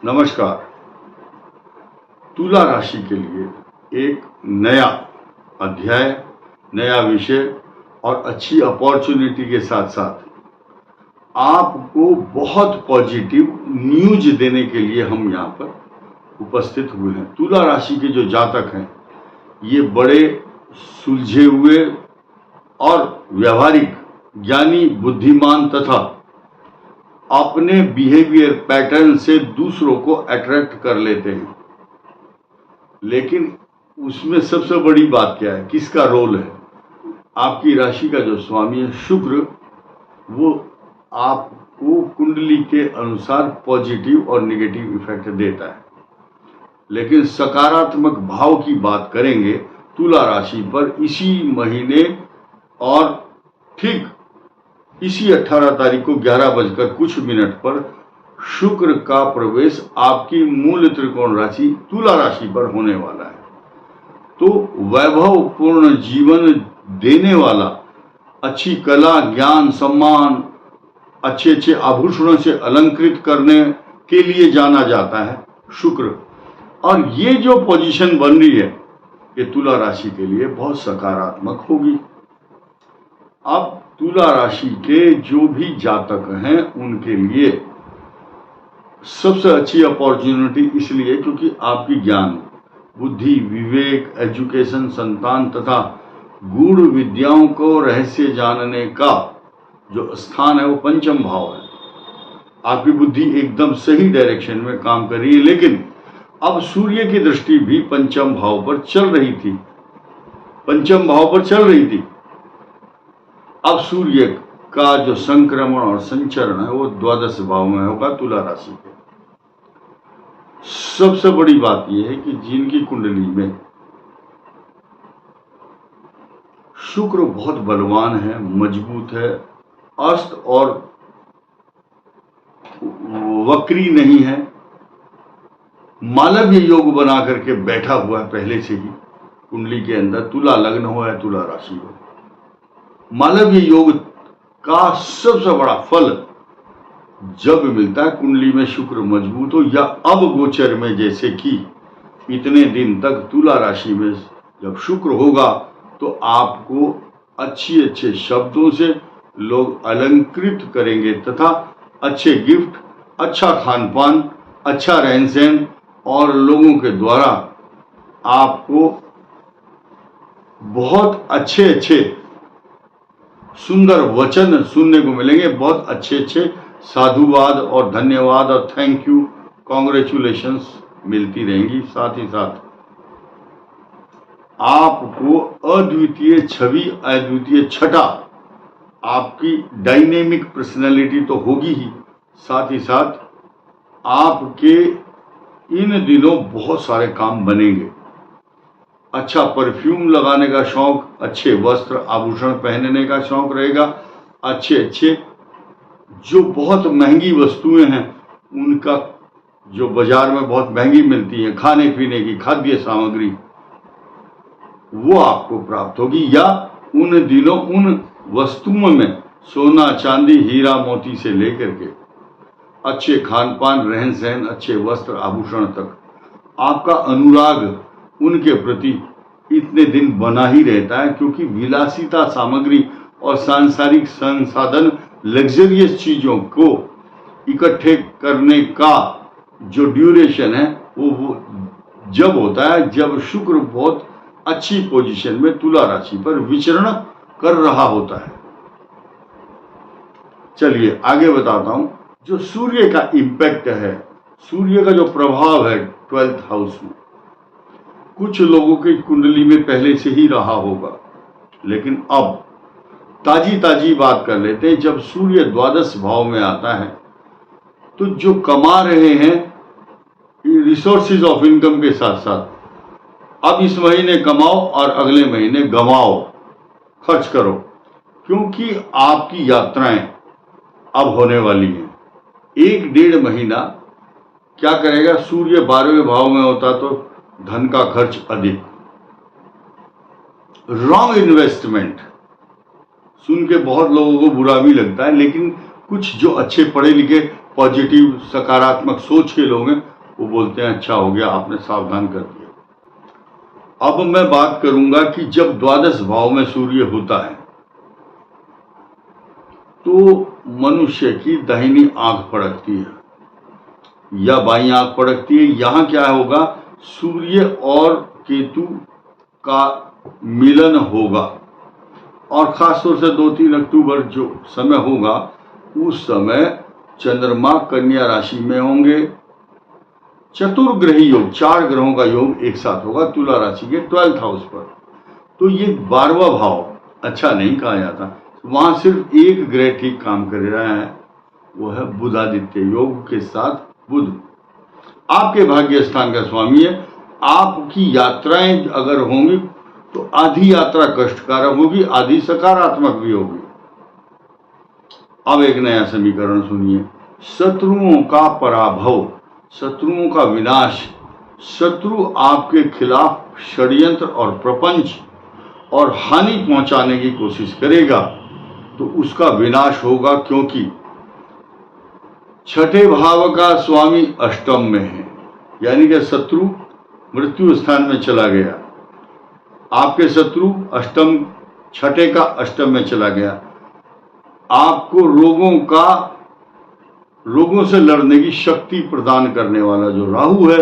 नमस्कार। तुला राशि के लिए एक नया अध्याय, नया विषय और अच्छी अपॉर्चुनिटी के साथ साथ आपको बहुत पॉजिटिव न्यूज देने के लिए हम यहाँ पर उपस्थित हुए हैं। तुला राशि के जो जातक हैं ये बड़े सुलझे हुए और व्यवहारिक, ज्ञानी, बुद्धिमान तथा अपने बिहेवियर पैटर्न से दूसरों को अट्रैक्ट कर लेते हैं। लेकिन उसमें सबसे बड़ी बात क्या है, किसका रोल है? आपकी राशि का जो स्वामी है शुक्र, वो आपको कुंडली के अनुसार पॉजिटिव और नेगेटिव इफेक्ट देता है। लेकिन सकारात्मक भाव की बात करेंगे तुला राशि पर इसी महीने और ठीक इसी 18 तारीख को 11:कुछ पर शुक्र का प्रवेश आपकी मूल त्रिकोण राशि तुला राशि पर होने वाला है। तो वैभवपूर्ण जीवन देने वाला, अच्छी कला, ज्ञान, सम्मान, अच्छे अच्छे आभूषणों से अलंकृत करने के लिए जाना जाता है शुक्र। और ये जो पोजीशन बन रही है ये तुला राशि के लिए बहुत सकारात्मक होगी। अब तुला राशि के जो भी जातक हैं उनके लिए सबसे अच्छी अपॉर्चुनिटी इसलिए क्योंकि आपकी ज्ञान, बुद्धि, विवेक, एजुकेशन, संतान तथा गूढ़ विद्याओं को रहस्य जानने का जो स्थान है वो पंचम भाव है। आपकी बुद्धि एकदम सही डायरेक्शन में काम कर रही है, लेकिन अब सूर्य की दृष्टि भी पंचम भाव पर चल रही थी, पंचम भाव पर चल रही थी। अब सूर्य का जो संक्रमण और संचरण है वो 12 भाव में होगा तुला राशि के। सबसे बड़ी बात यह है कि जिनकी कुंडली में शुक्र बहुत बलवान है, मजबूत है, अस्त और वक्री नहीं है, मालव्य योग बना करके बैठा हुआ है पहले से ही कुंडली के अंदर, तुला लग्न हो या तुला राशि हो, मालव्य योग का सबसे बड़ा फल जब मिलता है कुंडली में शुक्र मजबूत हो, या अब गोचर में जैसे कि इतने दिन तक तुला राशि में जब शुक्र होगा तो आपको अच्छे अच्छे शब्दों से लोग अलंकृत करेंगे तथा अच्छे गिफ्ट, अच्छा खान पान, अच्छा रहन सहन और लोगों के द्वारा आपको बहुत अच्छे अच्छे सुंदर वचन सुनने को मिलेंगे। बहुत अच्छे अच्छे साधुवाद और धन्यवाद और थैंक यू, कॉन्ग्रेचुलेशंस मिलती रहेंगी। साथ ही साथ आपको अद्वितीय छवि, अद्वितीय छटा, आपकी डायनेमिक पर्सनैलिटी तो होगी ही, साथ ही साथ आपके इन दिनों बहुत सारे काम बनेंगे। अच्छा परफ्यूम लगाने का शौक, अच्छे वस्त्र आभूषण पहनने का शौक रहेगा, अच्छे अच्छे जो बहुत महंगी वस्तुएं हैं उनका जो बाजार में बहुत महंगी मिलती है, खाने पीने की खाद्य सामग्री, वो आपको प्राप्त होगी। या उन दिनों उन वस्तुओं में सोना, चांदी, हीरा, मोती से लेकर के अच्छे खान पान, रहन सहन, अच्छे वस्त्र आभूषण तक आपका अनुराग उनके प्रति इतने दिन बना ही रहता है, क्योंकि विलासिता सामग्री और सांसारिक संसाधन, लग्जरियस चीजों को इकट्ठे करने का जो ड्यूरेशन है वो जब होता है जब शुक्र बहुत अच्छी पोजीशन में तुला राशि पर विचरण कर रहा होता है। चलिए आगे बताता हूं। जो सूर्य का इंपैक्ट है, सूर्य का जो प्रभाव है 12th हाउस में, कुछ लोगों की कुंडली में पहले से ही रहा होगा, लेकिन अब ताजी ताजी बात कर लेते हैं। जब सूर्य 12 भाव में आता है तो जो कमा रहे हैं रिसोर्सेज ऑफ इनकम के साथ साथ अब इस महीने कमाओ और अगले महीने गमाओ, खर्च करो, क्योंकि आपकी यात्राएं अब होने वाली हैं। 1-1.5 महीना क्या करेगा, सूर्य 12वें भाव में होता तो धन का खर्च अधिक, रॉन्ग इन्वेस्टमेंट, सुन के बहुत लोगों को बुरा भी लगता है, लेकिन कुछ जो अच्छे पढ़े लिखे पॉजिटिव सकारात्मक सोच के लोग हैं वो बोलते हैं अच्छा हो गया, आपने सावधान कर दिया। अब मैं बात करूंगा कि जब द्वादश भाव में सूर्य होता है तो मनुष्य की दाहिनी आंख फड़कती है या बाईं आंख फड़कती है। यहां क्या होगा, सूर्य और केतु का मिलन होगा और खासतौर से 2-3 अक्टूबर जो समय होगा उस समय चंद्रमा कन्या राशि में होंगे। चतुर्ग्रही योग, 4 ग्रहों का योग एक साथ होगा तुला राशि के 12th हाउस पर। तो ये 12वां भाव अच्छा नहीं कहा जाता, वहां सिर्फ एक ग्रह ठीक काम कर रहा है, वो है बुधादित्य योग के साथ बुध। आपके भाग्य स्थान का स्वामी है। आपकी यात्राएं अगर होंगी तो आधी यात्रा कष्टकारक होगी, आधी सकारात्मक भी होगी। अब एक नया समीकरण सुनिए। शत्रुओं का पराभव, शत्रुओं का विनाश। शत्रु आपके खिलाफ षड्यंत्र और प्रपंच और हानि पहुंचाने की कोशिश करेगा तो उसका विनाश होगा, क्योंकि छठे भाव का स्वामी अष्टम में है, यानी कि शत्रु मृत्यु स्थान में चला गया। आपके शत्रु अष्टम, छठे का अष्टम में चला गया। आपको रोगों से लड़ने की शक्ति प्रदान करने वाला जो राहु है,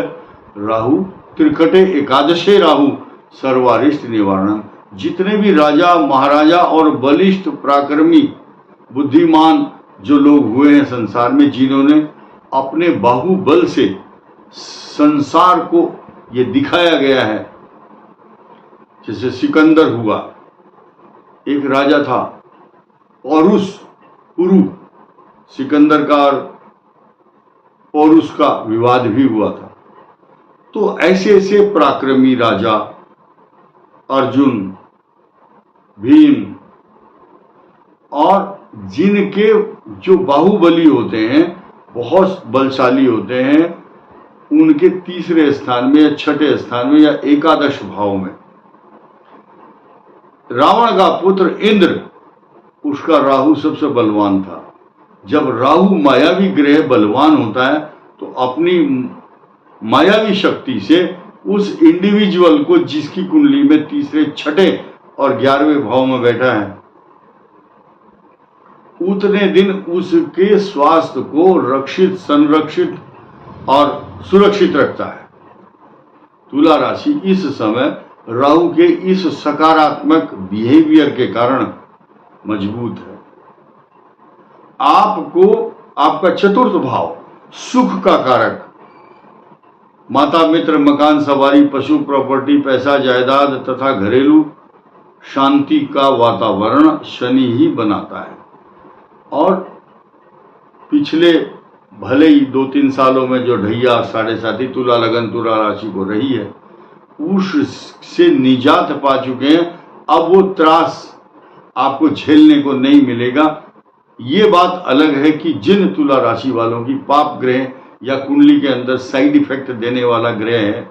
राहु त्रिकटे एकादशे राहु सर्वारिष्ट निवारणम। जितने भी राजा महाराजा और बलिष्ठ पराक्रमी बुद्धिमान जो लोग हुए हैं संसार में, जिन्होंने अपने बाहुबल से संसार को ये दिखाया गया है, जैसे सिकंदर हुआ, एक राजा था पौरुष पुरु, सिकंदर का और पौरुष का विवाद भी हुआ था। तो ऐसे ऐसे पराक्रमी राजा अर्जुन, भीम, और जिनके जो बाहुबली होते हैं, बहुत बलशाली होते हैं, उनके तीसरे स्थान में या छठे स्थान में या एकादश भाव में रावण का पुत्र इंद्र, उसका राहु सबसे बलवान था। जब राहु मायावी ग्रह बलवान होता है तो अपनी मायावी शक्ति से उस इंडिविजुअल को, जिसकी कुंडली में तीसरे, छठे और 11वें भाव में बैठा है, उतने दिन उसके स्वास्थ्य को रक्षित, संरक्षित और सुरक्षित रखता है। तुला राशि इस समय राहु के इस सकारात्मक बिहेवियर के कारण मजबूत है। आपको आपका चतुर्थ भाव सुख का कारक, माता मित्र, मकान सवारी, पशु, प्रॉपर्टी, पैसा, जायदाद तथा घरेलू शांति का वातावरण शनि ही बनाता है। और पिछले भले ही 2-3 सालों में जो ढैया 7.5 तुला लगन तुला राशि को रही है, उससे निजात पा चुके हैं। अब वो त्रास आपको झेलने को नहीं मिलेगा। ये बात अलग है कि जिन तुला राशि वालों की पाप ग्रह या कुंडली के अंदर साइड इफेक्ट देने वाला ग्रह है,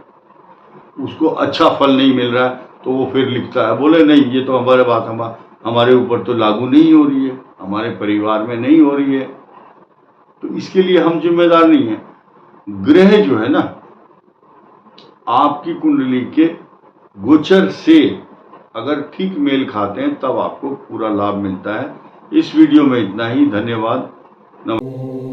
उसको अच्छा फल नहीं मिल रहा है, तो वो फिर लिखता है, बोले नहीं ये तो हमारे बात हमारे ऊपर तो लागू नहीं हो रही है, हमारे परिवार में नहीं हो रही है, तो इसके लिए हम जिम्मेदार नहीं है। ग्रह जो है ना, आपकी कुंडली के गोचर से अगर ठीक मेल खाते हैं तब आपको पूरा लाभ मिलता है। इस वीडियो में इतना ही। धन्यवाद। नमस्कार।